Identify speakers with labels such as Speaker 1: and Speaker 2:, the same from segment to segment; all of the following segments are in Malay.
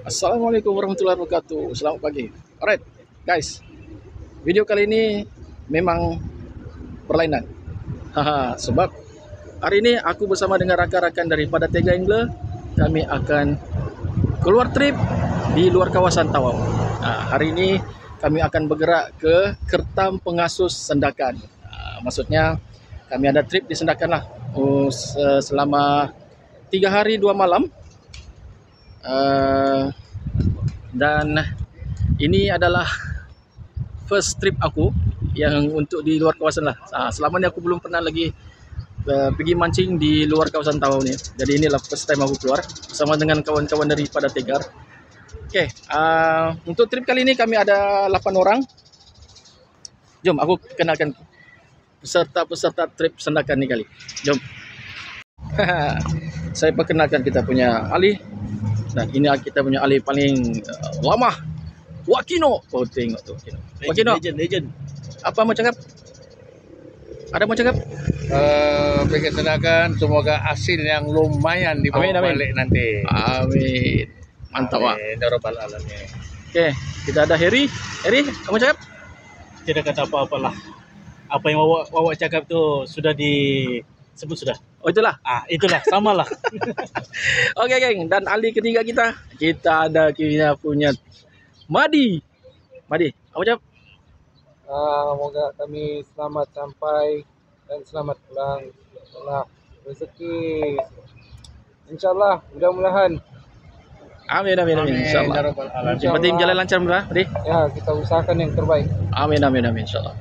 Speaker 1: Assalamualaikum warahmatullahi wabarakatuh. Selamat pagi. Alright, guys. Video kali ini memang berlainan. Sebab hari ini aku bersama dengan rakan-rakan daripada Tega Angler, kami akan keluar trip di luar kawasan Tawau. Hari ini kami akan bergerak ke Kertam Pengasus Sendakan. Maksudnya kami ada trip di Sendakan lah. Selama 3 hari 2 malam. Dan ini adalah first trip aku yang untuk di luar kawasan lah. Selama ni aku belum pernah lagi pergi mancing di luar kawasan Tawau ni. Jadi inilah first time aku keluar bersama dengan kawan-kawan daripada Tegar. Okay, untuk trip kali ini kami ada 8 orang. Jom aku kenalkan peserta-peserta trip Sendakan ni kali. Jom. Saya perkenalkan kita punya Ali. Dan ini kita punya ahli paling lama, Wakino. Oh, tengok tu Wakino.
Speaker 2: Legend.
Speaker 1: Apa mau cakap? Ada mau cakap?
Speaker 2: Pengen senangkan semoga hasil yang lumayan dibawa
Speaker 1: Amin, amin.
Speaker 2: balik nanti.
Speaker 1: Amin. Mantap, Pak.
Speaker 2: Amin, ya rabbal alamin.
Speaker 1: Okey, kita ada Heri. Heri, kamu cakap?
Speaker 3: Tidak kata apa-apalah. Apa yang awak cakap tu sudah disebut sudah.
Speaker 1: Oh, itulah.
Speaker 3: Itulah, samalah.
Speaker 1: Okey, geng. Dan ahli ketiga kita ada kita punya Madi. Madi, kamu cakap?
Speaker 4: Semoga kami selamat sampai dan selamat pulang. Allah rezeki. InsyaAllah, mudah-mudahan.
Speaker 1: Amin, insyaAllah.
Speaker 2: Ya rabbal alamin.
Speaker 1: Yang penting jalan lancar, Madi.
Speaker 4: Ya, kita usahakan yang terbaik.
Speaker 1: Amin, insyaAllah.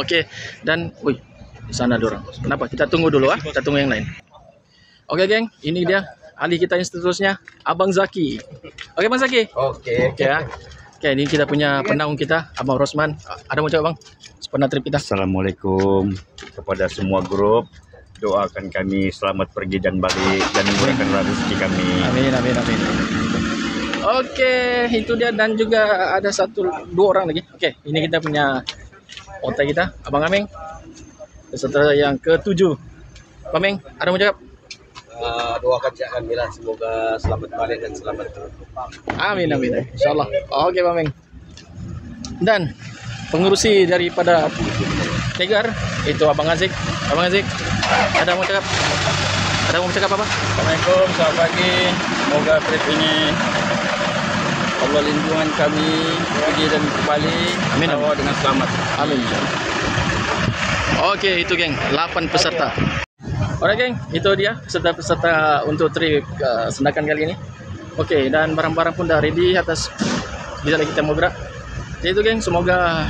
Speaker 1: Okey, dan di sana ada orang. Kenapa? Kita tunggu dulu Kita tunggu yang lain. Okey, geng. Ini dia ahli kita yang seterusnya, Abang Zaki. Okey, Bang Zaki.
Speaker 4: Okey.
Speaker 1: Okey ya. Okey, ini kita punya penaung kita, Abang Rosman. Ada mau cakap, Bang? Sepenat trip kita.
Speaker 5: Assalamualaikum kepada semua grup. Doakan kami selamat pergi dan balik dan murahkanlah rezeki kami.
Speaker 1: Amin. Okey, itu dia, dan juga ada 2 orang lagi. Okey, ini kita punya otak kita, Abang Ameng. Peserta yang ke-7. Abang Ameng, ada mau cakap?
Speaker 4: Doakan kami lah, semoga selamat balik dan selamat pulang.
Speaker 1: Amin. InsyaAllah. Okey, Abang Ameng. Dan pengurusi daripada Tegar itu Abang Azik. Abang Azik, ada mau cakap? Ada mau cakap apa?
Speaker 2: Assalamualaikum, selamat pagi. Semoga trip ini Allah lindungan kami pergi dan kembali.
Speaker 1: Amin.
Speaker 2: Dengan selamat.
Speaker 1: Amin. Okey, itu geng, 8 peserta. Alright geng, itu dia peserta-peserta untuk trip Sendakan kali ini. Okey, dan barang-barang pun dah ready atas bila lagi kita mau gerak. Jadi itu geng, semoga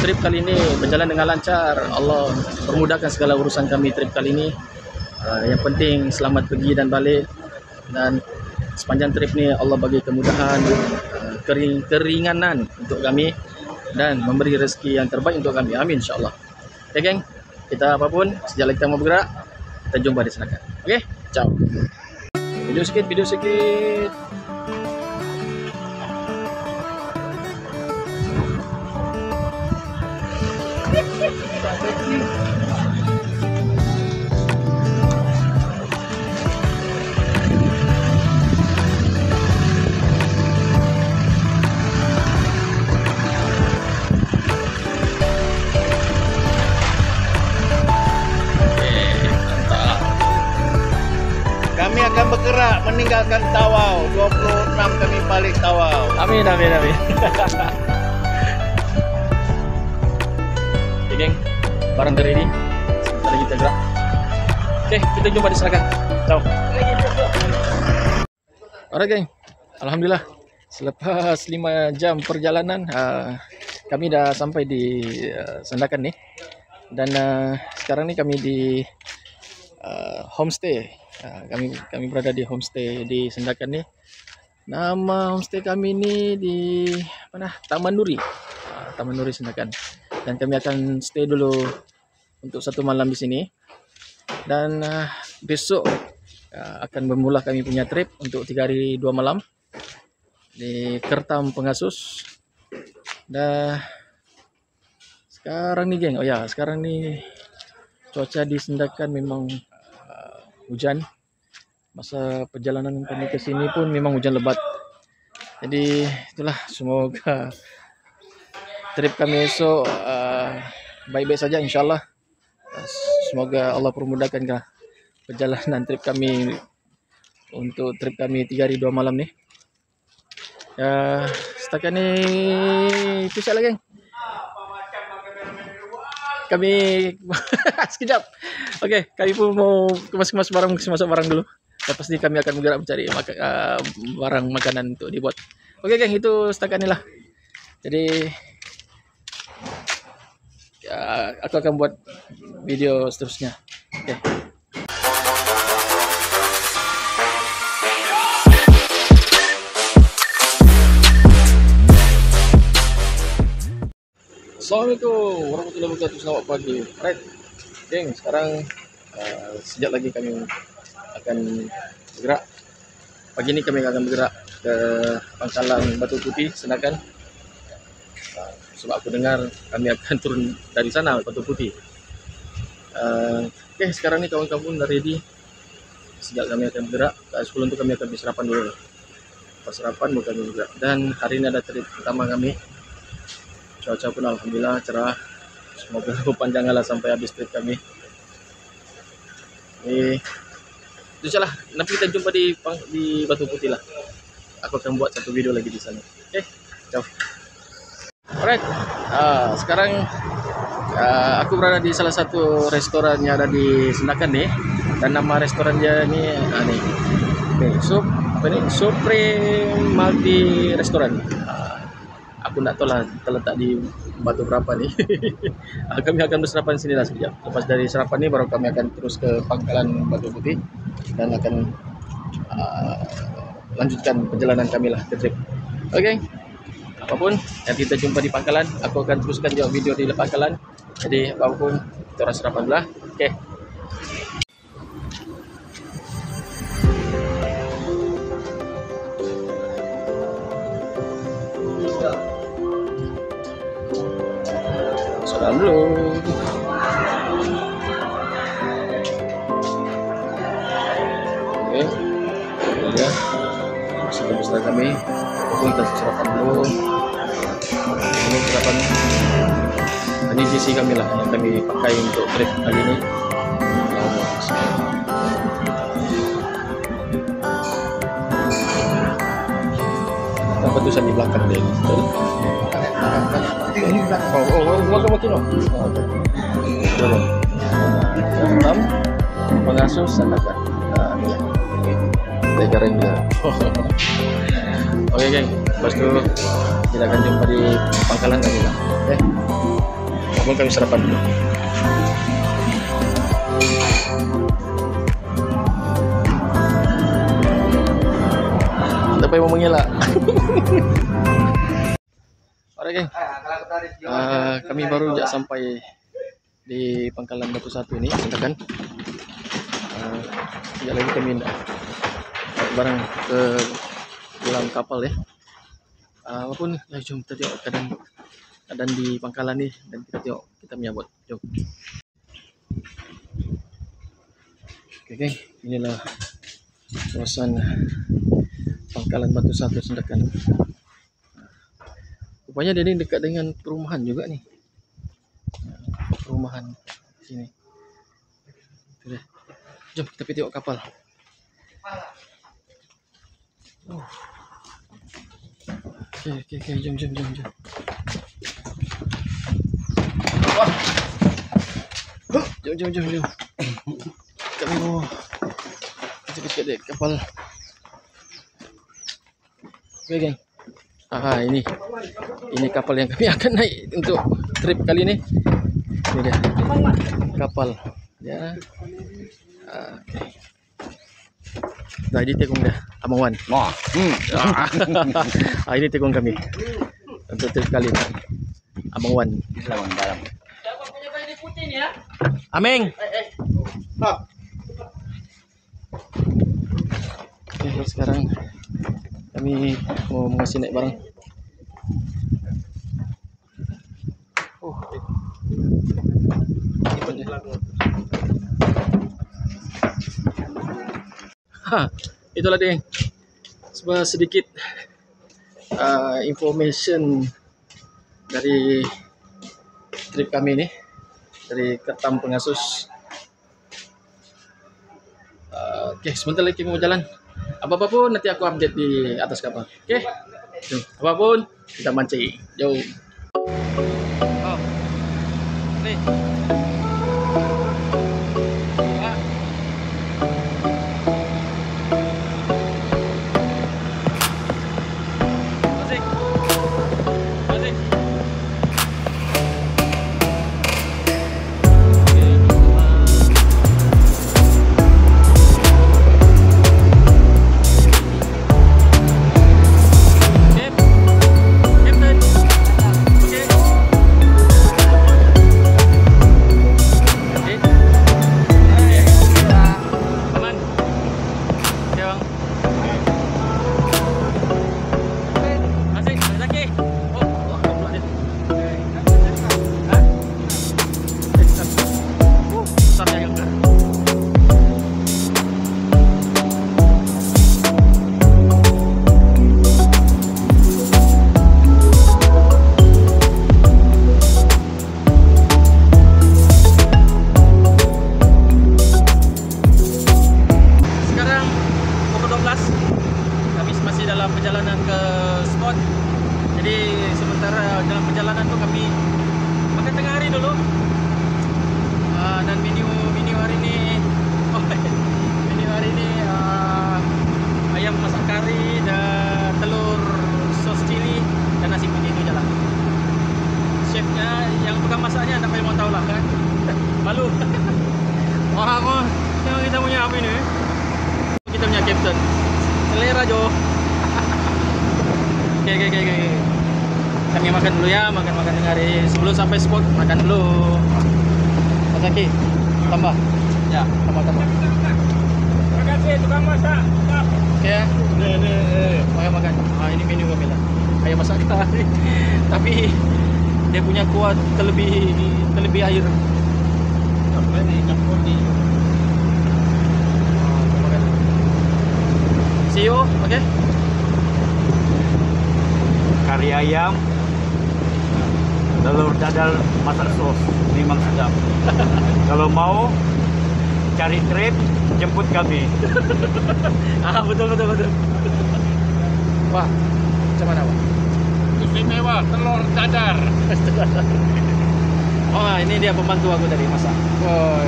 Speaker 1: trip kali ini berjalan dengan lancar. Allah permudahkan segala urusan kami trip kali ini. Yang penting selamat pergi dan balik, dan sepanjang trip ni Allah bagi kemudahan, keringanan untuk kami, dan memberi rezeki yang terbaik untuk kami. Amin, insyaAllah. Okay, geng, kita apapun, sejak kita mau bergerak, kita jumpa di Sendakan. Okay, ciao. Video sikit.
Speaker 2: Kami akan bergerak meninggalkan Tawau. 26 kami balik Tawau.
Speaker 1: Amin. Okay, geng, barang dah ready. Sebentar lagi kita gerak. Okay, kita jumpa di Sendakan. Ciao. Alright geng, alhamdulillah selepas 5 jam perjalanan kami dah sampai di Sendakan ni. Dan sekarang ni kami di homestay. Kami berada di homestay di Sendakan ni. Nama homestay kami ni di mana? Taman Nuri. Taman Nuri Sendakan. Dan kami akan stay dulu untuk 1 malam di sini. Dan besok akan bermula kami punya trip untuk 3 hari 2 malam di Kertam Pengasus. Dah sekarang ni geng, sekarang ni cuaca di Sendakan memang hujan. Masa perjalanan kami ke sini pun memang hujan lebat. Jadi itulah, semoga trip kami esok baik-baik saja insyaallah. Semoga Allah permudahkan perjalanan trip kami untuk trip kami 3 hari 2 malam ni. Setakat ni itu saja geng. Kami sekejap. Okey, kami pun mau kemas-kemas barang, masak barang dulu. Lepas ni kami akan bergerak mencari barang makanan untuk dibuat. Okey geng, itu setakat ni lah. Jadi aku akan buat video seterusnya. Okey. Assalamualaikum warahmatullahi wabarakatuh. Selamat pagi. Alright, geng, sekarang sekejap lagi kami akan bergerak. Pagi ni kami akan bergerak ke Pangkalan Batu Putih, Senakan. Sebab aku dengar kami akan turun dari sana, Batu Putih. Okey, sekarang ni kawan-kawan dah ready. Sekejap kami akan bergerak. Sebelum tu kami akan bersarapan dulu. Lepas sarapan baru kami bergerak. Dan hari ini ada trip pertama kami. Cuaca pun alhamdulillah cerah. Semoga berpanjanglah sampai habis trip kami. Itu salah. Nanti kita jumpa di Batu Putih lah. Aku akan buat satu video lagi di sana. Okey, ciao. Alright. Sekarang aku berada di salah satu restoran yang ada di Senakan ni, dan nama restoran dia ni Supreme Multi Restaurant. Aku nak tahu lah terletak di batu berapa ni. Kami akan bersarapan sini lah sekejap. Lepas dari sarapan ni baru kami akan terus ke Pangkalan Batu Putih dan akan lanjutkan perjalanan kami lah ke trip. Okey, apapun nanti kita jumpa di Pangkalan. Aku akan teruskan juga video di Pangkalan. Jadi apapun kita orang sarapan dulu lah. Okey. Salam dulu. Okey, ini dia besar kami. Pun kita sarapan dulu. Ini sarapan. Ini JC kami lah yang kami pakai untuk trip kali ini. Apa tulisan di belakang dia? Makin. Enam pengasuh Senakan. Keren dia. Oke geng, lepas itu kita akan jumpa di Pangkalan lagi lah. Oke, kami sarapan dulu. Apa yang mau mengelak? Oke geng, kami baru saja sampai di Pangkalan Batu Satu ini, Senakan. Sekejap lagi kami nak barang ke dalam kapal ya. Apapun, ya jom kita tengok keadaan di Pangkalan ni dan kita tengok kita menyambut. Jom. Oke geng, inilah suasana Pangkalan Batu Satu Senakan. Rupanya dia ni dekat dengan perumahan juga ni. Perumahan sini. Sudah. Jom kita pergi tengok kapal. Okey, jom. Jom. Kami mau kecil-kecil dek kapal. Okey geng. Ini kapal yang kami akan naik untuk trip kali ini. Ini dia kapal ya. Okey. Dah ini tekong dah Abang Wan. Ini tekong kami untuk trip kali ini. Abang Wan
Speaker 2: Selamat dalam.
Speaker 1: Ameng. Okey, sekarang kami mau mengasih naik barang. Itulah dia. Sedikit information dari trip kami ni dari Ketam Pengasus. Okey, sebentar lagi kita mau jalan. Apa-apa pun nanti aku update di atas kapal. Okey. Jom, apapun kita mancing. Jom. Oh. Ni. Okay. Kami makan dulu ya, makan tengah hari. Sebelum sampai spot, makan dulu. Mas Zaki, tambah. Ya, tambah. Terima kasih tukang masak. Oke ya. Makan. Ini menu kami lah. Ayam masak kari. Tapi dia punya kuat terlebih air. Sampai ni campur ni. See you, okay?
Speaker 5: Kari ayam, telur dadar masak sos, memang sedap. Kalau mau cari trip, jemput kami.
Speaker 1: Betul. Wah, macam mana Wah?
Speaker 3: Istimewa telur dadar.
Speaker 1: Oh, ini dia pembantu aku tadi masak. Oh,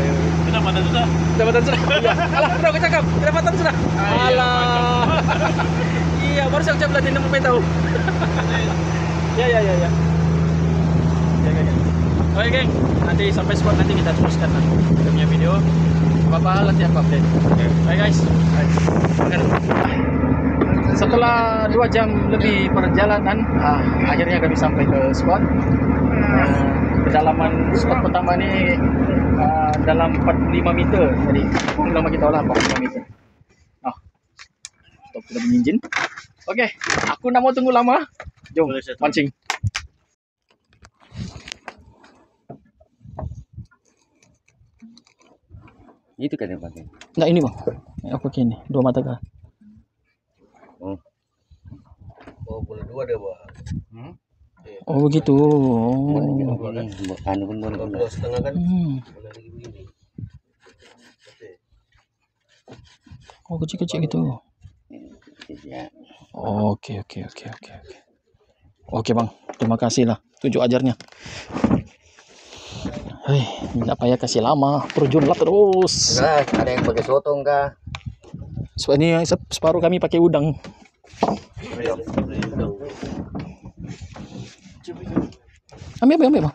Speaker 3: Kedapatan sudah.
Speaker 1: Kedapatan sudah. Iya. Alah, udah aku cakap. Kedapatan sudah. Alah. Iya, baru saya ucap latih 60 tahu. Ya. Oke, geng. Nanti sampai spot nanti kita teruskan lah. Kita punya video. Apa-apa nanti aku update. Oke. Bye guys. Setelah 2 jam lebih perjalanan, akhirnya kami sampai ke spot. Kedalaman spot pertama ni dalam 45 meter. Jadi lama kita olah 45 meter. Stop kita bunyi enjin. Okey, aku nak mau tunggu lama. Jom mancing.
Speaker 5: Itu kan yang pakai.
Speaker 1: Enggak ini bang. Aku pakai ini 2 mata kah?
Speaker 4: Oh, boleh 2 dia buat.
Speaker 1: Oh begitu.
Speaker 5: Anu pun boleh.
Speaker 4: 2,5 kan? Boleh lagi begini.
Speaker 1: Oh kecil-kecil gitu. Oke. Oke bang, terima kasih lah tunjuk ajarnya. Hei, tidak payah kasih lama, terjunlah terus.
Speaker 4: Nah, ada yang pakai sotong kah?
Speaker 1: So ini separuh kami pakai udang. Ambil bang.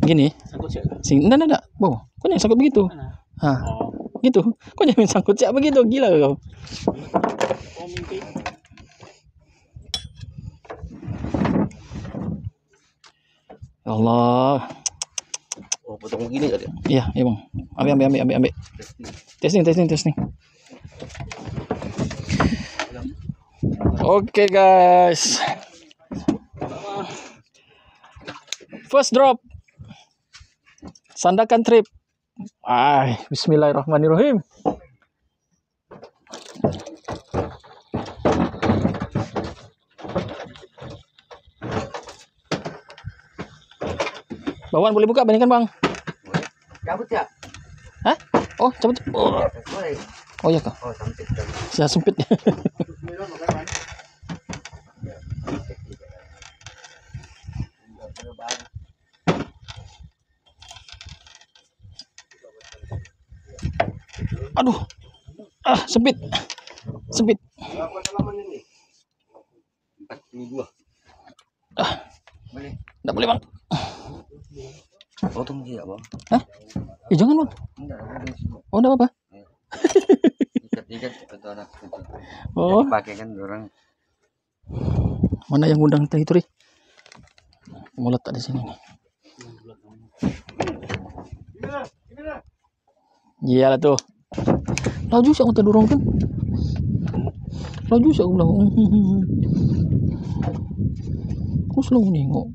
Speaker 1: Gini. Enggak. Wow, kok yang sangkut begitu? Gitu. Kok jangan sangkut siap begitu, gila kau. Ya Allah.
Speaker 4: Oh, potong begini kali.
Speaker 1: Iya, bang. Ambil. Testing. Oke, guys. First drop. Sandakan trip. Bismillahirrahmanirrahim. Bawaan boleh buka bandingkan bang.
Speaker 4: Cabut ya?
Speaker 1: Hah? Oh cabut. Oh,
Speaker 4: Boleh.
Speaker 1: oh iya kak.
Speaker 4: Oh, sempit.
Speaker 1: Saya sempit. Aduh. Sempit. Sempit.
Speaker 4: Berapa halaman ini? 42. Boleh.
Speaker 1: Enggak boleh, Bang.
Speaker 4: Potong dia, Bang.
Speaker 1: Hah? Jangan, Bang.
Speaker 4: Enggak,
Speaker 1: Oh, enggak apa-apa.
Speaker 4: ikat atau anak itu.
Speaker 1: Oh,
Speaker 4: Pakai kan orang.
Speaker 1: mana yang undang kita itu, Ri? Mau letak di sini nih. Iyalah tuh. Laju sih aku terdorong kan. Laju sih aku bilang. Aku selalu nengok.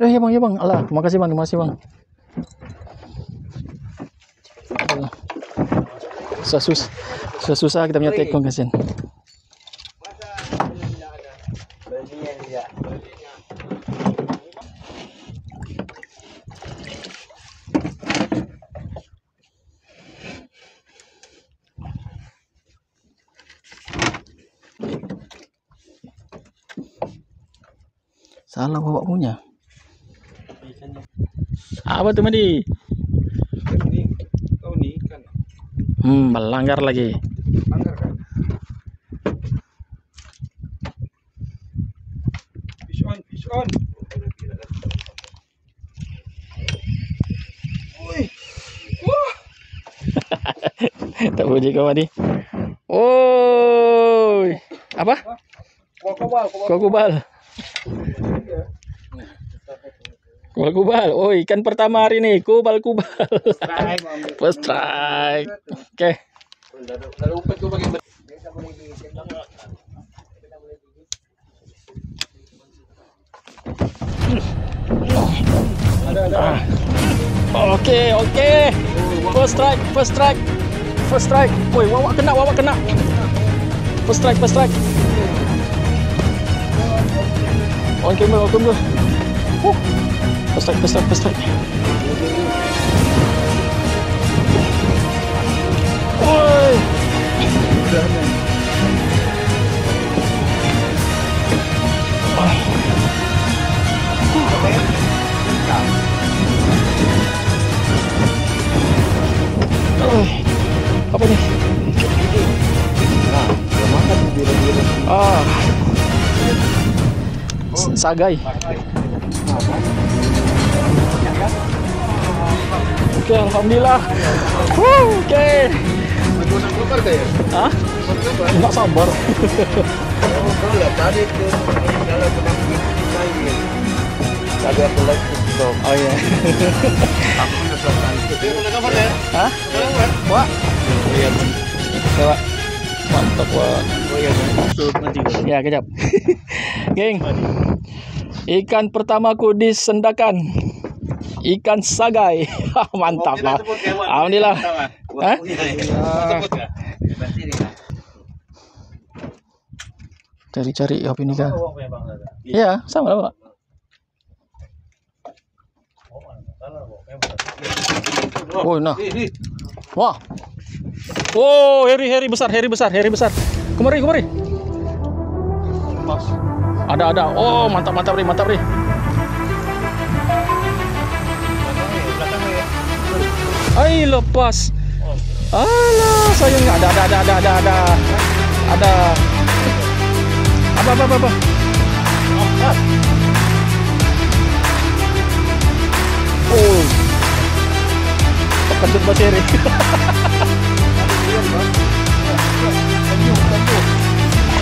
Speaker 1: Ya bang, ya bang. Alah, terima kasih bang, terima kasih bang. Susah kita punya tekong kasihan. Salah bawa punya. Apa tuh Madi?
Speaker 2: Kau ni kan.
Speaker 1: Melanggar lagi.
Speaker 2: Langgar kan. Fish on.
Speaker 1: Tak puji kau Madi. Oi. Apa? Kokubal. Kubal. Oh, ikan pertama hari ini. Kubal. First strike. Oke. Oke. First strike. Woi, wawak kena. First strike. On camera. First strike. Woi. Apa nih? Sagai. Oke, alhamdulillah. Oke. Hah? Enggak sabar. Oh iya. Hah? Wah. Wah. Mantap, wah. Ya, kejap. Geng. Ikan pertamaku di Sendakan. Ikan sagai. Mantap lah. Alhamdulillah. Hah? Cari-cari apa ini kan? Iya, sama lah, Pak. Oh, nah. Wah. Oh, heri besar. Kemari. Ada. Oh, mantap Ri. Ai, lepas. Alah, sayangnya ada. Apa? Oh. Kejut basiri.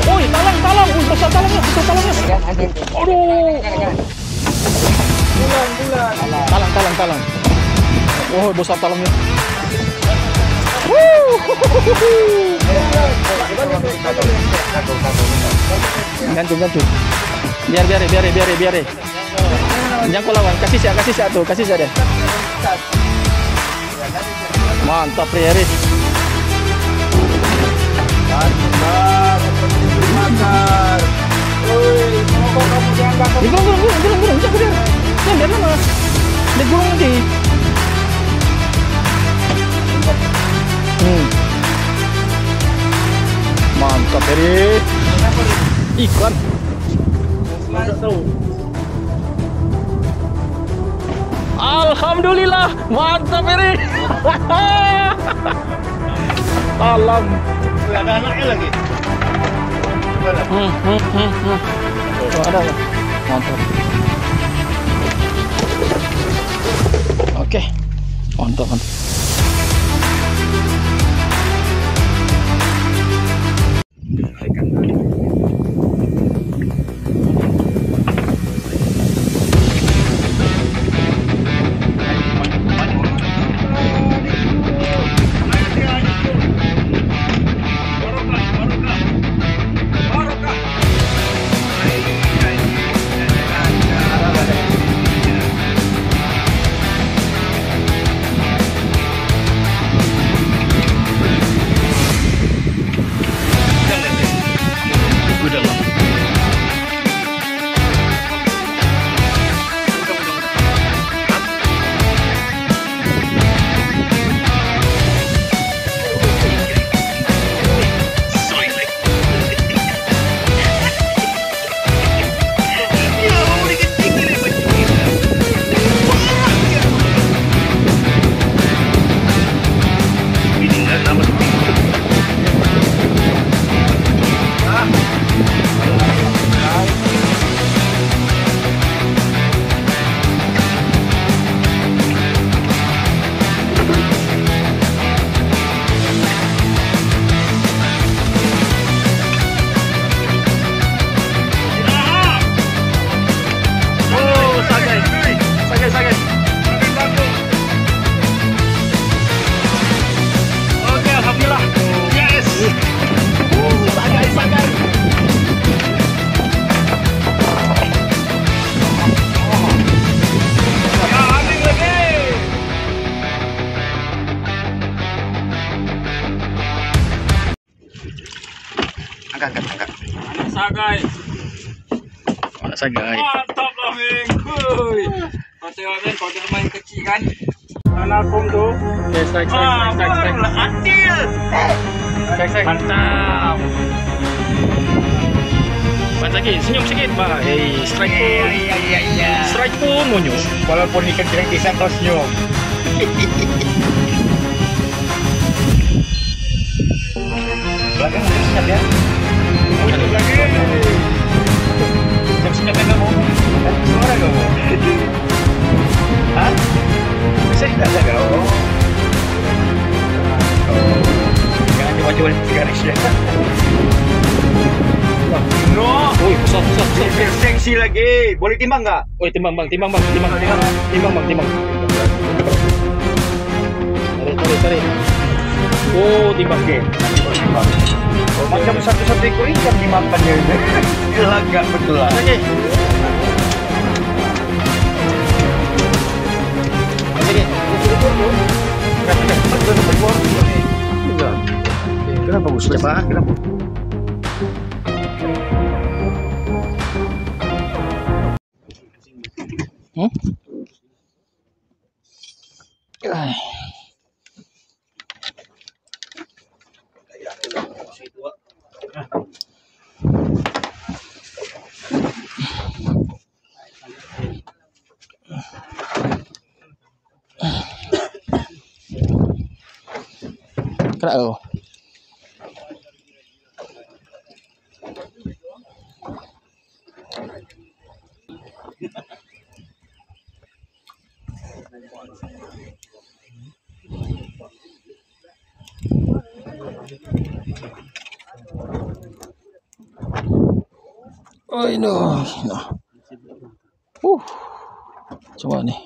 Speaker 1: Oi, talang. Besar talangnya. Aduh. Bulan. Talang. Oh, besar talangnya. Gantung. Biar. Yang kau lawan, kasih siap tu, kasih siap dia. Mantap Riris. Gulung. Jangan biar lama. Dia gulung nanti. Mantap Riris. Ikan. Alhamdulillah, mantap ini. Alam.
Speaker 3: Ada anaknya lagi.
Speaker 1: Ada. Mantap. Oke. Mantap.
Speaker 2: Angkat. Sagai.
Speaker 1: Anak sagai.
Speaker 2: Mantap lah, Ming. Wuih. Kau tengok kan, kau dah main kecil kan? Anak pun tu.
Speaker 1: Okay, strike.
Speaker 2: Adil.
Speaker 1: Strike. Mantap. Mantap lagi, senyum sikit. Baik, strike pun.
Speaker 2: Iya.
Speaker 1: Strike pun monyok.
Speaker 2: Walaupun ikan kering pisang kau senyum. Belakang siap ya. Lagi. Jam siap kan kamu? Suara kamu. Hah? Saya tidak ada kau. Jangan coba-coba garis ya. No.
Speaker 1: Oi, besar.
Speaker 2: Seksi lagi. Boleh timbang enggak?
Speaker 1: Oi, timbang bang. Tarik. Oh, timbang ke.
Speaker 2: Oh, macam satu-satu ekor ikan dimakannya. Gelagak betul lah.
Speaker 1: Lagi.
Speaker 2: Kenapa bagus? Kenapa?
Speaker 1: Kerak kau. Oh, no. Coba nih.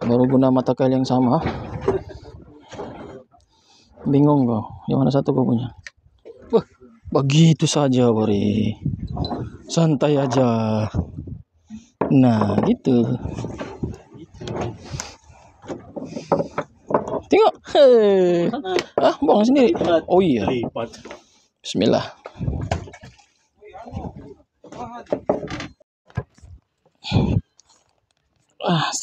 Speaker 1: Baru guna mata kail yang sama. Bingung kau. Yang mana satu kau punya? Wah, begitu saja, Bori. Santai aja. Nah, gitu. Tengok. Hei. Ah, buang sendiri. Oh iya.
Speaker 3: Lipat.
Speaker 1: Bismillah. Ah,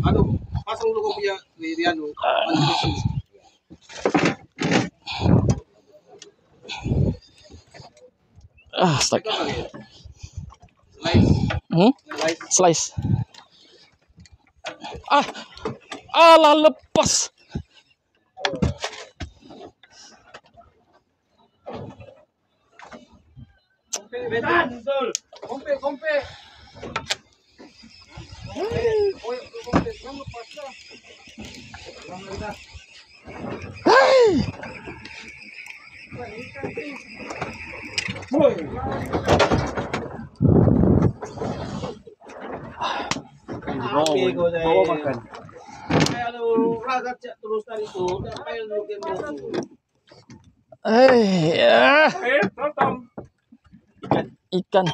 Speaker 4: Aduh, pasang dulu kau punya di anu.
Speaker 1: stuck.
Speaker 4: Slice.
Speaker 1: Slice. Ah, alah lepas.
Speaker 4: Kompe.
Speaker 3: Bawa makan.
Speaker 1: Ya. Ikan.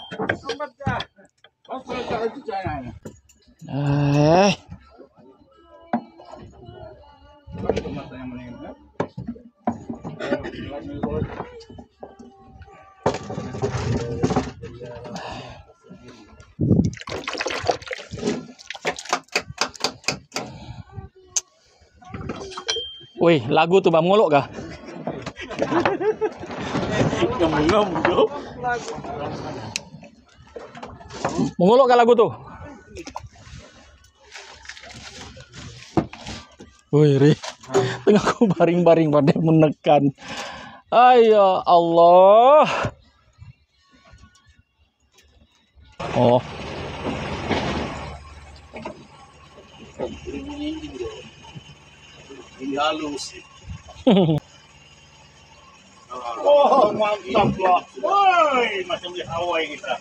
Speaker 1: Wih, lagu tuh Bang Muluk kah?
Speaker 3: Ngomong bro.
Speaker 1: Menguluk kah lagu tuh? Wih, Ri. Tengah aku baring-baring pada menekan. Ayo Allah. Oh.
Speaker 4: Ini halus.
Speaker 3: Oh, mantap lah. Woi, macam di Hawaii kita.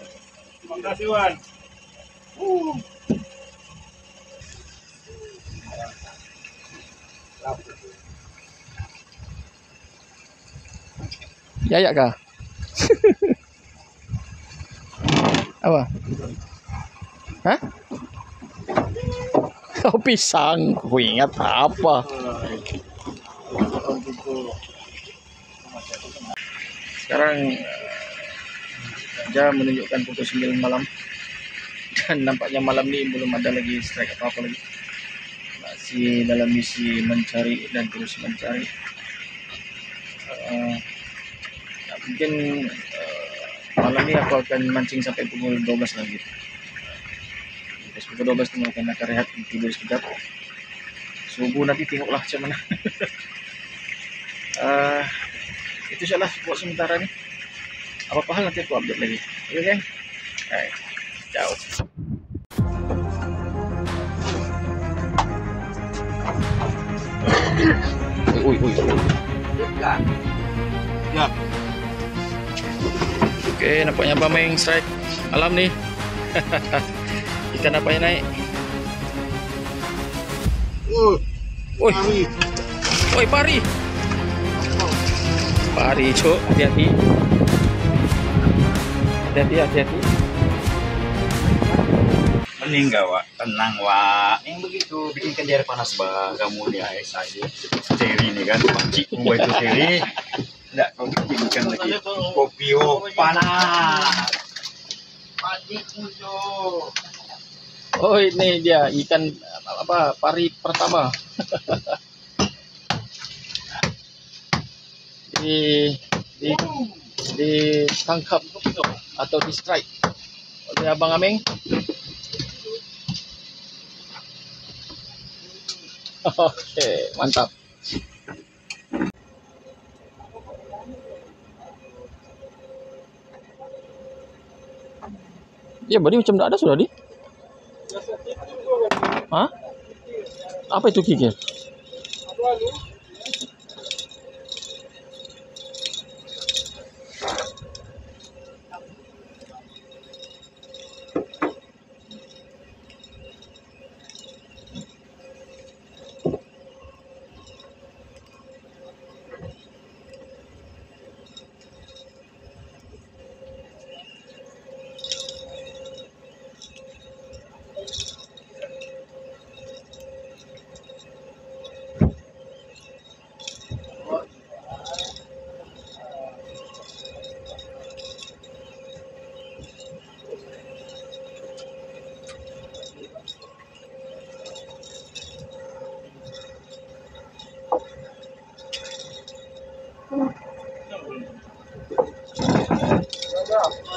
Speaker 3: Terima kasih, Wan.
Speaker 1: Ya kah? Apa? Hah? Kau pisang. Ku ingat apa? Sekarang jam menunjukkan pukul 9 malam. Dan nampaknya malam ni belum ada lagi strike apa-apa lagi. Masih dalam misi mencari dan terus mencari. Mungkin malam ni aku akan mancing sampai pukul 12 lagi. Pas pukul 12 tu akan rehat, tidur sekejap. Subuh nanti tengoklah macam mana. Itu sajalah buat sementara ni. Apa-apa hal nanti aku update lagi. Oke, geng. Hai. Ciao. Ui.
Speaker 4: Ya.
Speaker 1: Oke, nampaknya Bameng strike alam nih. Ikan apa yang naik? Woi, pari. Pari, cok. Hati-hati. Hati-hati.
Speaker 5: Meninggal, Wak. Tenang, Wak. Yang begitu bikinkan di air panas, Bang. Kamu di air saja. Teri ini kan, pakcik membuat itu teri. Tidak, kau bikinkan lagi. Kopi panas. Pakcik musuh.
Speaker 1: Oh, ini dia ikan apa? Pari pertama. ditangkap atau di strike oleh Abang Ameng. Oke, mantap. Ya, body macam tak ada sudah di. Hah? Apa itu kikir?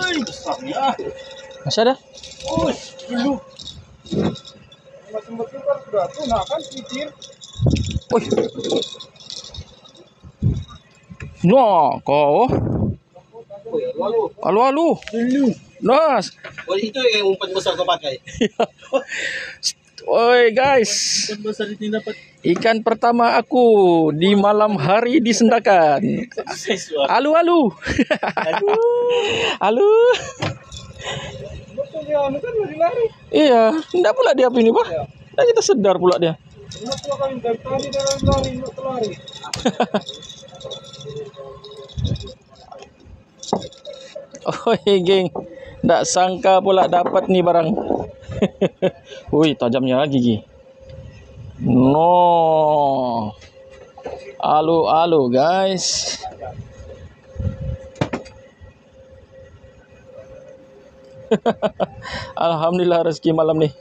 Speaker 3: Oi, besarnya.
Speaker 1: Masih ada?
Speaker 3: Oh, dulu. Macam betul kan sudah tuh, nah kan pikir.
Speaker 1: Wih. Nah, kau. Alu. Nas.
Speaker 4: Oh, itu yang umpan besar kau pakai.
Speaker 1: Oi guys,
Speaker 3: Besar ini dapat
Speaker 1: ikan pertama aku di malam hari di Sendakan. Alu. Alu.
Speaker 3: betul ya, ini kan lari-lari.
Speaker 1: Iya, enggak pula dia apa ini, Pak. Nah, kita sedar pula dia.
Speaker 3: Kenapa kali dari tadi dia lari, nggak lari.
Speaker 1: Oh, geng. Enggak sangka pula dapat nih barang. Wih, tajamnya gigi. No. Alu, guys. Alhamdulillah rezeki malam nih.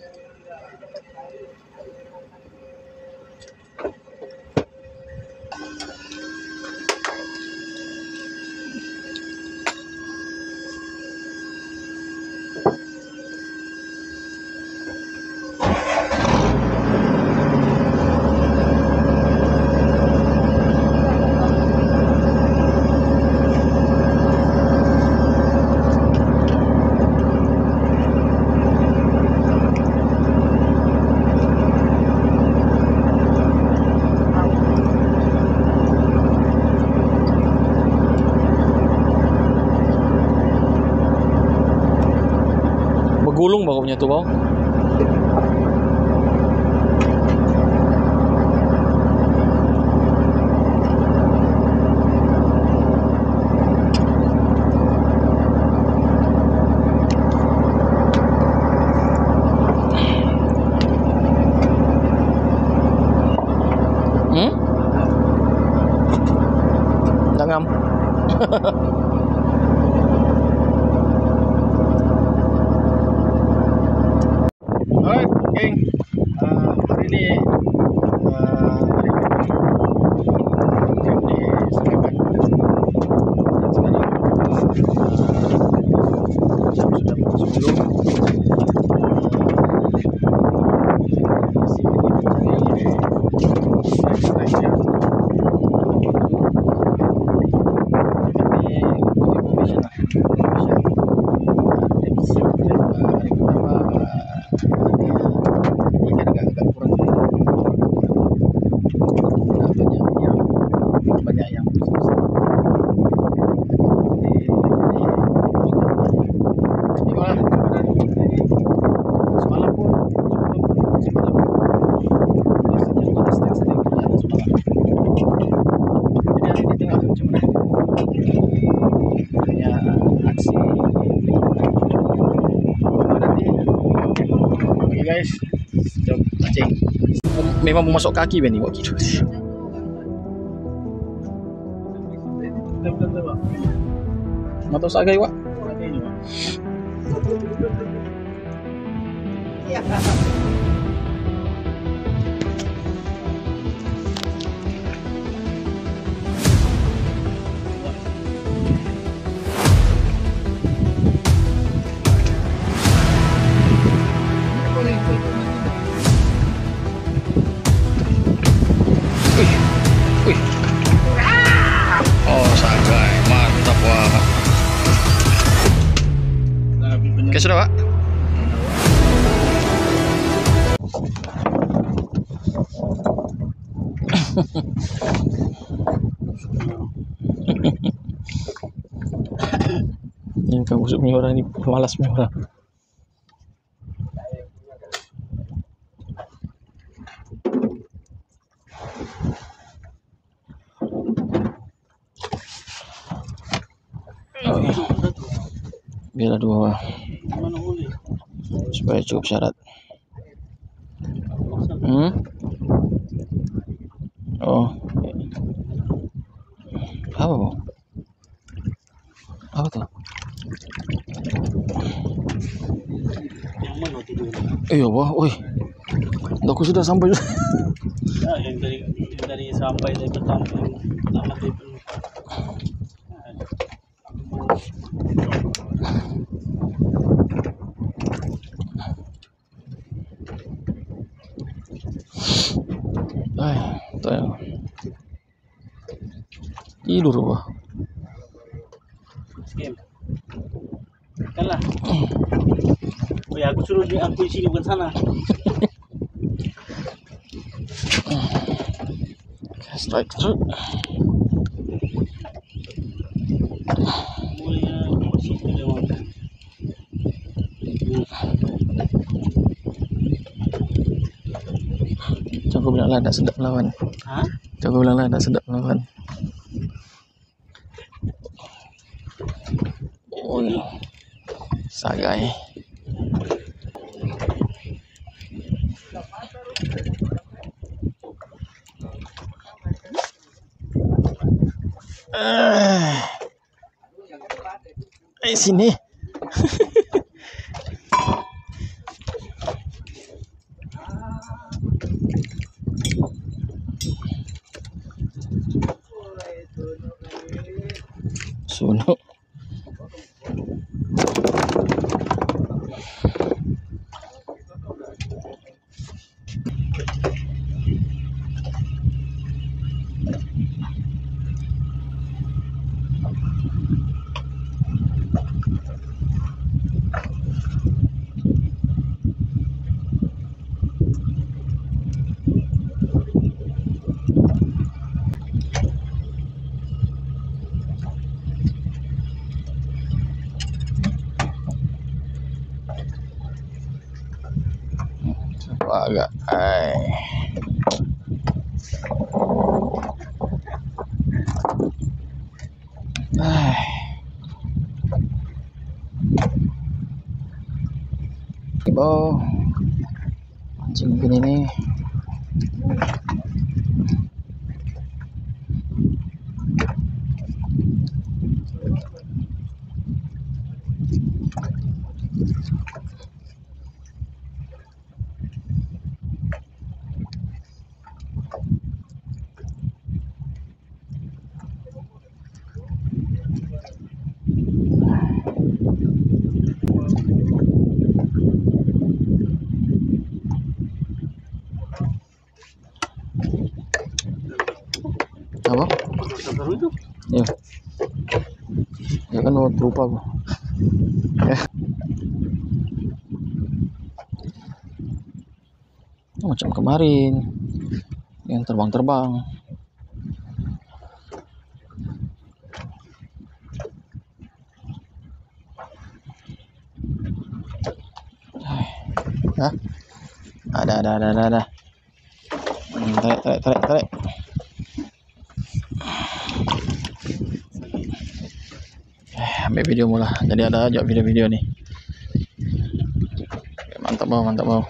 Speaker 1: Bergulung baunya tuh, bau. Dangam. Alright, geng. Hari ini hari kedua di Sendakan. Dan sekarang jam sudah pukul 10. Masih mencari snack-snacknya. Ini untuk information lah. Episode hari pertama ikan agak kurang banyak yang besar. Inilah semalam pun rasanya kita sedang berjalan semalam. Jadi hari ini tengah macam mana? Hanya aksi nanti. Oke guys, jom mancing. Memang mau masuk kaki Benny buat gitu. Mata sagai wak. Wih. Oh, sagai. Mantap, wah. Oke, sudah, Pak. Ini kamu busuk punya orang ini malas punya orang. Bila dua supaya cukup syarat. Oh, apa bu? Apa tuh? Iya wah, woi, aku sudah sampai.
Speaker 3: Ya, yang dari sampai dari pertama lama itu.
Speaker 1: Tayo. Tidur ba?
Speaker 3: Game. Kalah. Oh ya, aku suruh dia aku di sini bukan sana.
Speaker 1: Strike through. Jago bilang lah tak sedap melawan.
Speaker 3: Hah?
Speaker 1: Jago bilang lah tak sedap melawan. Oh, sagai. Sini. Suno. Agak oh anjing gini nih. Apa? Ya. Ya kan lupa gua. Ya. Macam kemarin yang terbang-terbang. Hah? Ada. Tarik. Ambil video mula. Jadi ada aja video-video nih. Mantap mau.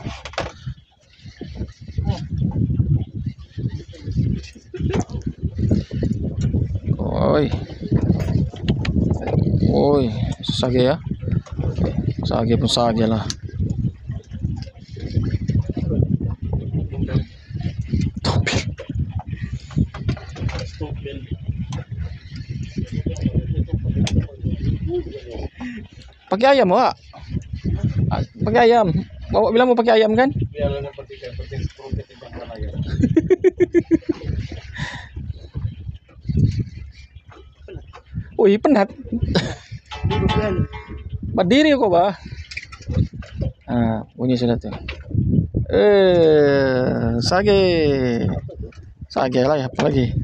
Speaker 1: Oi, sage ya. Sage pun sage lah. Pakai ayam, Wak? Pakai ayam. Bawa bilang mau pakai ayam kan?
Speaker 3: Biar yang penting sepuluh ketimbang ayam.
Speaker 1: Wih, penat. Berdiri kok, Bah. Nah, bunyi sudah tuh. Sage lah ya, apa lagi?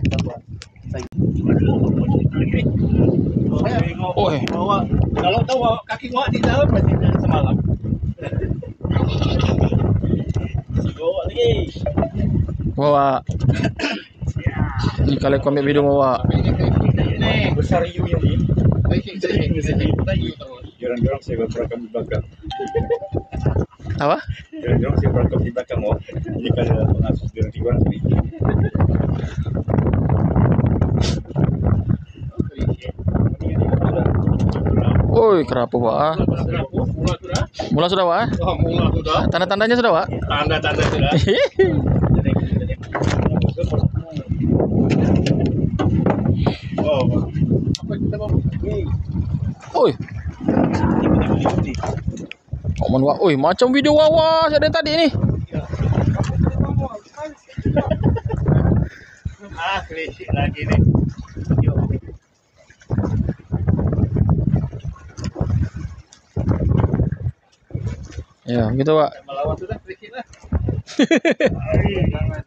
Speaker 1: Oh,
Speaker 3: Kalau tahu kaki gua di dalam berarti semalam. Bawa lagi.
Speaker 1: Bawa. Ini kalian ambil video bawa.
Speaker 5: Besar hiu ini. Jarang-jarang saya berakam di belakang.
Speaker 1: Apa?
Speaker 5: Jarang-jarang saya berakam di belakang. Ini kan ada pengasuh dari Tiwan sini.
Speaker 1: Woi, kerapu, Pak. Mula sudah, Pak?
Speaker 3: Mula sudah.
Speaker 1: Tanda-tandanya sudah, Pak?
Speaker 3: Tanda-tanda sudah.
Speaker 1: Woi. Oman wah, oi macam video Wawa saya tadi ni.
Speaker 3: Klasik lagi ni.
Speaker 1: Ya, gitu Pak.
Speaker 3: Melawan tu dah klasik lah. Jangan.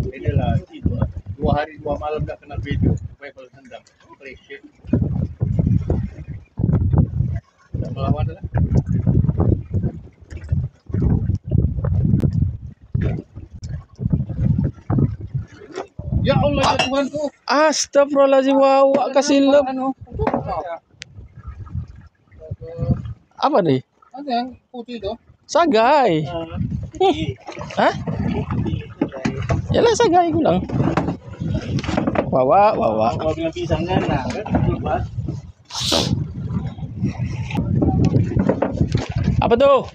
Speaker 3: Beda lah. 2 hari 2 malam dah kena video. Supaya kalau tendang. Klasik. Tak melawan tu lah. Ya Allah ya Tuhanku.
Speaker 1: Astagfirullahaladzim, Wawa kasih lep. Apa nih?
Speaker 3: Ada yang putih tu.
Speaker 1: Sagai. Hah? Yalah sagai ulang. Wawa.
Speaker 3: Kalau dengan pisang kan, nah kan lepas.
Speaker 1: Apa tuh?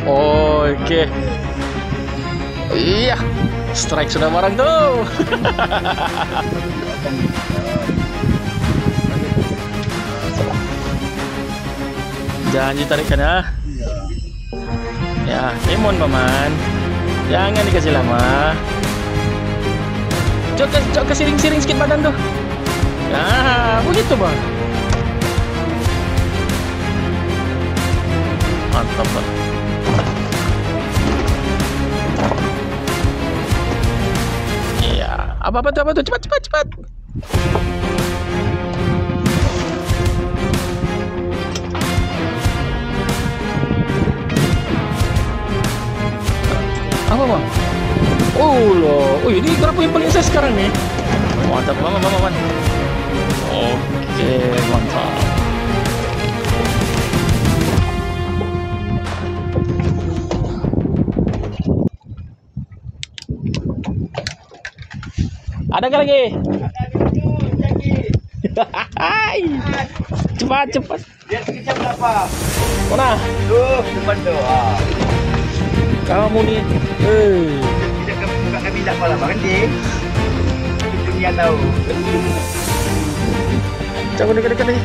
Speaker 1: Oke. Iya. Strike sudah barang tuh. Jangan ditarikan ya. Ya, Emon paman. Jangan dikasih lama. Coba siring-siring sedikit badan tuh. Nah, begitu bang. Mantap bang. Iya. Apa tuh? Cepat. Apa bang? Oh loh, ini kerapu yang paling saya sekarang nih. Mantap banget man. Oke, mantap. Ada nggak lagi? Cepat.
Speaker 3: Dia kecap berapa?
Speaker 1: Mana?
Speaker 3: Tuh, depan tu.
Speaker 1: Kamu nih.
Speaker 3: Kita buka kami tak apa lah bang dia. Dunia tahu.
Speaker 1: Coba dekat nih.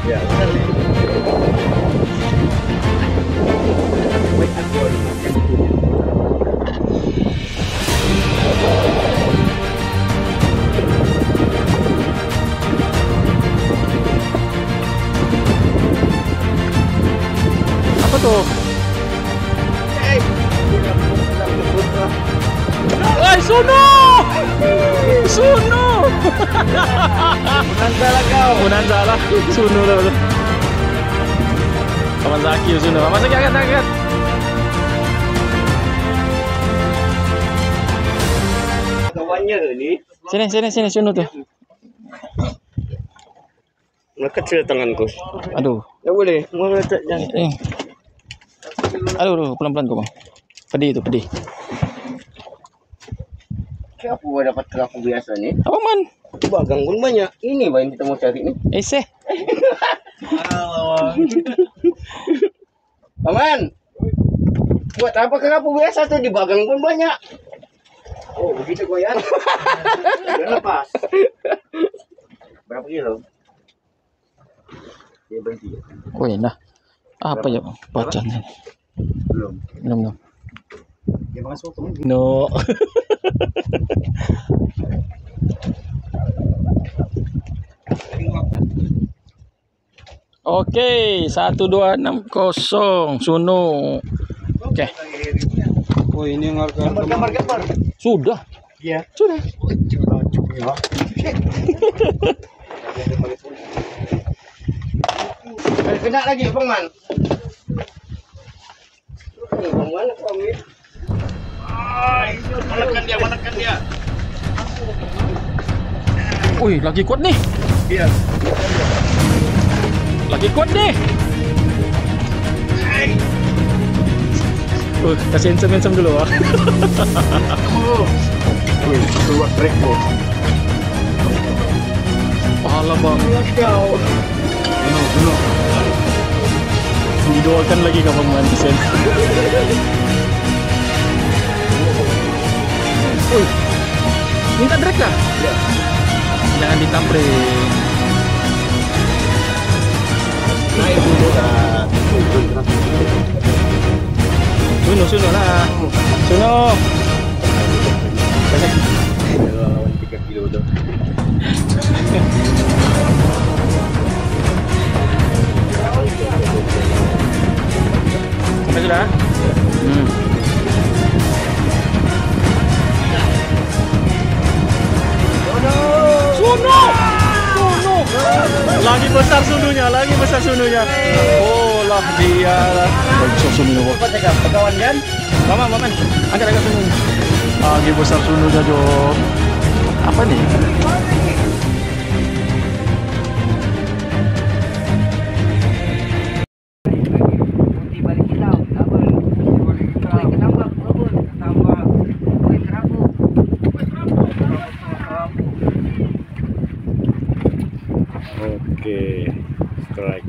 Speaker 3: Ya, benar.
Speaker 1: Apa tuh? Woi, Suno! Bonanza lah. Suno lah. Paman Zaki, Suno. Paman Zaki angkat.
Speaker 3: Kawannya ni.
Speaker 1: Sini Suno tuh.
Speaker 3: Kecil tanganku.
Speaker 1: Aduh.
Speaker 3: Tak boleh. Mau letak jangan.
Speaker 1: Aduh, pelan-pelan kau bang. Pedih.
Speaker 3: Kenapa dapat kerapu biasa ni?
Speaker 1: Apa man?
Speaker 3: Bagang pun banyak. Ini bah yang kita mau cari ni.
Speaker 1: Seh.
Speaker 3: Paman. Buat apa kerapu biasa tu di bagang pun banyak. Oh, begitu goyang. Dah lepas. Berapa kilo? Dia berhenti.
Speaker 1: Oh nah. Apa ya bang? Bacanya. Belum.
Speaker 3: Dia makan soto.
Speaker 1: No. Oke, 1260 Suno. Oke.
Speaker 2: Oh ini yang harga
Speaker 3: Gambar.
Speaker 1: Sudah.
Speaker 3: Iya.
Speaker 1: Sudah.
Speaker 3: Kena lagi, Paman. Mana kami? Manakan dia.
Speaker 1: Wih, lagi kuat nih.
Speaker 3: Iya.
Speaker 1: Lagi kuat nih. Kasih handsome dulu ah.
Speaker 3: Wih, keluar trek lo.
Speaker 1: Alah bang.
Speaker 3: Kau.
Speaker 1: Dulu. Didoakan lagi kau bang Mansen. Minta drag kah?
Speaker 3: Ya.
Speaker 1: Jangan ditampring.
Speaker 3: Naik dulu dah.
Speaker 1: Suno lah. Suno.
Speaker 3: 3 kilo tu.
Speaker 1: Sampai sudah? Suno. Lagi besar sununya. Oh lah dia lah. Besar sununya.
Speaker 3: Apa cakap? Kawan kan?
Speaker 1: Mama, angkat sununya. Lagi besar sununya Jo. Apa nih? Oke, strike.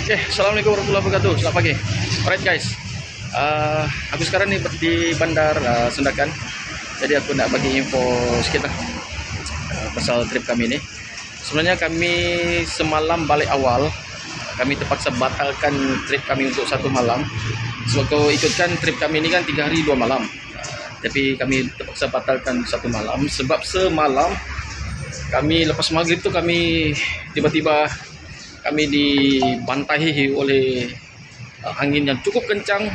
Speaker 1: Oke, assalamualaikum warahmatullahi wabarakatuh. Selamat pagi. Alright guys, aku sekarang nih di bandar Sundakan. Jadi aku nak bagi info sedikit lah pasal trip kami ni. Sebenarnya kami semalam balik awal. Kami terpaksa batalkan trip kami untuk 1 malam. Sebab kau ikutkan trip kami ni kan 3 hari 2 malam. Tapi kami terpaksa batalkan 1 malam sebab semalam kami lepas maghrib tu kami tiba-tiba kami dibantai oleh angin yang cukup kencang,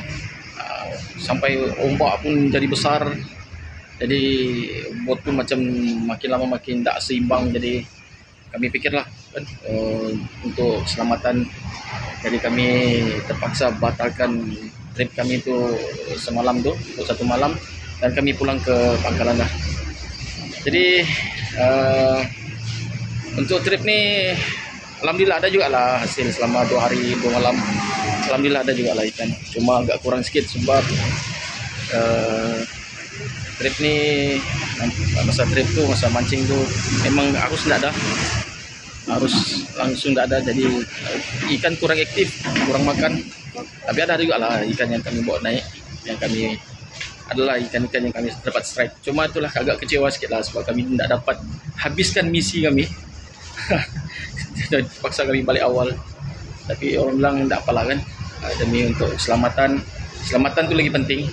Speaker 1: sampai ombak pun jadi besar. Jadi bot pun macam makin lama makin tak seimbang. Jadi kami fikirlah kan, untuk keselamatan, jadi kami terpaksa batalkan trip kami itu semalam tu untuk 1 malam, dan kami pulang ke Pangkalan lah. Jadi untuk trip ni alhamdulillah ada juga lah hasil selama 2 hari 2 malam. Alhamdulillah ada juga lah ikan. Cuma agak kurang sikit sebab trip ni, masa trip tu, masa mancing tu memang arus tidak ada. Arus langsung tidak ada. Jadi ikan kurang aktif, kurang makan. Tapi ada juga lah ikan yang kami bawa naik. Yang kami adalah ikan-ikan yang kami dapat strike. Cuma itulah agak kecewa sikit lah sebab kami tidak dapat habiskan misi kami. Terpaksa kami balik awal. Tapi orang bilang tak apalah kan, demi untuk keselamatan tu lagi penting.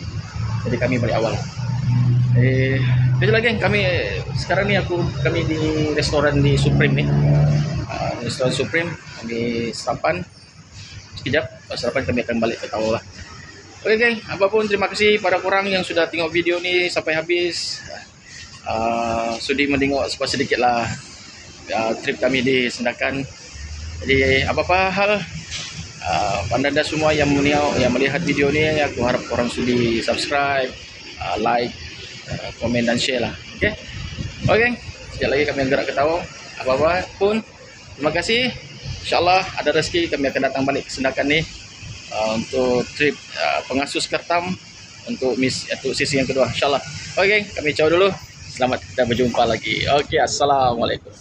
Speaker 1: Jadi kami balik awal. Itu lagi kami sekarang ni kami di restoran di Supreme ni. Restoran Supreme, kami sarapan sekejap. Lepas sarapan kami akan balik ke Tawau lah. Oke geng, apapun terima kasih pada korang yang sudah tengok video ni sampai habis. Sudi menengok sedikit lah trip kami di Sundakan. Jadi apa-apa hal, anda semua yang melihat video ni, aku harap korang sudi subscribe, like, komen dan share lah. Oke, sekali lagi kami gerak ke Tawau. Apa-apa pun terima kasih. InsyaAllah ada rezeki kami akan datang balik ke Sundakan ni untuk trip Pengasus Kertam untuk sesi yang kedua, InsyaAllah. Oke, kami ciao dulu. Selamat kita berjumpa lagi. Oke, assalamualaikum.